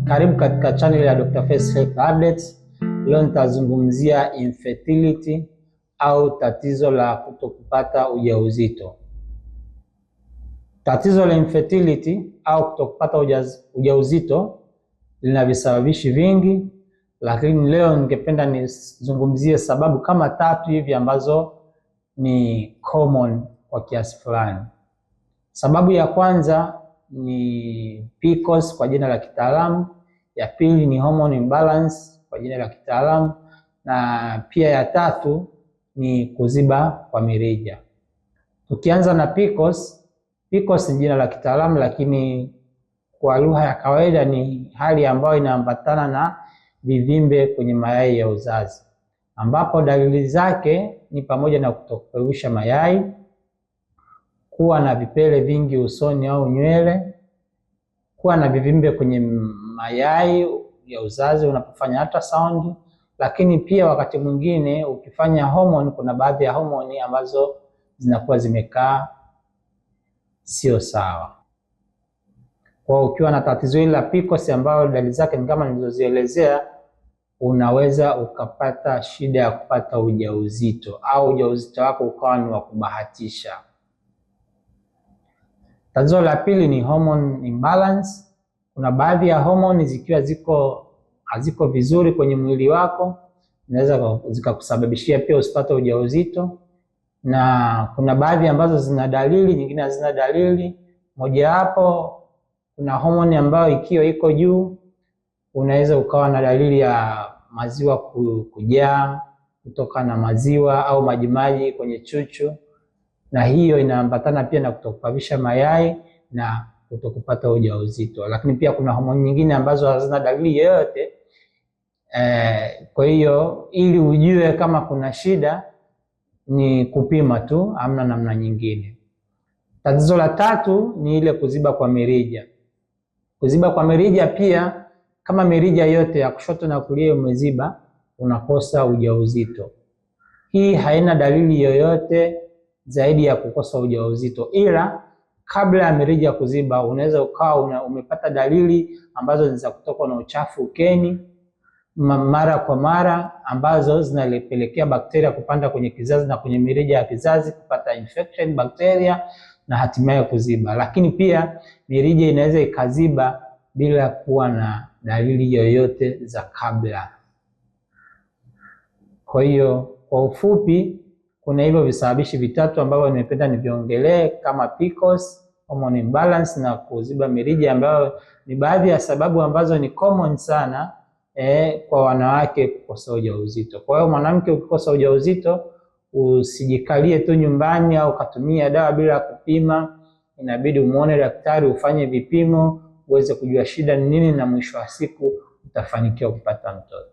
Karibu katika channel ya Dr. Face Health Updates. Leo nitazungumzia infertility au tatizo la kutokupata ujauzito. Tatizo la infertility au kutokupata ujauzito lina visababishi vingi, lakini leo ningependa nizungumzie sababu kama 3 hivi ambazo ni common kwa kiasi fulani. Sababu ya kwanza ni PCOS kwa jina la kitaalamu, ya pili ni hormone imbalance kwa jina la kitaalamu, na pia ya tatu ni kuziba kwa mirija. Tukianza na PCOS, PCOS ni jina la kitaalamu, lakini kwa lugha ya kawaida ni hali ambayo inaambatana na vivimbe kwenye mayai ya uzazi, ambapo dalili zake ni pamoja na kutopeusha mayai, kuwa na vipele vingi usoni au nywele, kuwa na vivimbe kwenye mayai ya uzazi unapofanya ultrasound, lakini pia wakati mwingine ukifanya hormone, kuna baadhi ya hormone ambazo zinakuwa zimekaa sio sawa. Kwa ukiwa na tatizo hili la PCOS ambayo dalili zake ni kama nilizozielezea, unaweza ukapata shida ya kupata ujauzito au ujauzito wako ukawa ni wa kubahatisha. Tatizo la pili ni hormone imbalance. Kuna baadhi ya hormone zikiwa haziko vizuri kwenye mwili wako, zinaweza zikakusababishia pia usipate ujauzito, na kuna baadhi ambazo zina dalili, nyingine hazina dalili. Mojawapo, kuna hormone ambayo ikiwa iko juu unaweza ukawa na dalili ya maziwa kujaa kutoka na maziwa au majimaji kwenye chuchu, na hiyo inaambatana pia na kutokupavisha mayai na kutokupata ujauzito. Lakini pia kuna homoni nyingine ambazo hazina dalili yoyote. Kwa hiyo ili ujue kama kuna shida ni kupima tu, hamna namna nyingine. Tatizo la tatu ni ile kuziba kwa mirija. Kuziba kwa mirija pia, kama mirija yote ya kushoto na kulia umeziba, unakosa ujauzito. Hii haina dalili yoyote zaidi ya kukosa ujauzito, ila kabla ya mirija kuziba unaweza ukawa umepata dalili ambazo ni za kutoka na uchafu ukeni mara kwa mara, ambazo zinapelekea bakteria kupanda kwenye kizazi na kwenye mirija ya kizazi kupata infection bakteria na hatimaye kuziba. Lakini pia mirija inaweza ikaziba bila kuwa na dalili yoyote za kabla. Kwa hiyo kwa ufupi, kuna hivyo visababishi vitatu ambavyo nimependa niviongelee kama PCOS, hormone imbalance na kuziba mirija, ambayo ni baadhi ya sababu ambazo ni common sana kwa wanawake kukosa ujauzito. Kwa hiyo mwanamke ukikosa ujauzito, usijikalie tu nyumbani au ukatumia dawa bila kupima. Inabidi umuone daktari, ufanye vipimo, uweze kujua shida ni nini, na mwisho wa siku utafanikiwa kupata mtoto.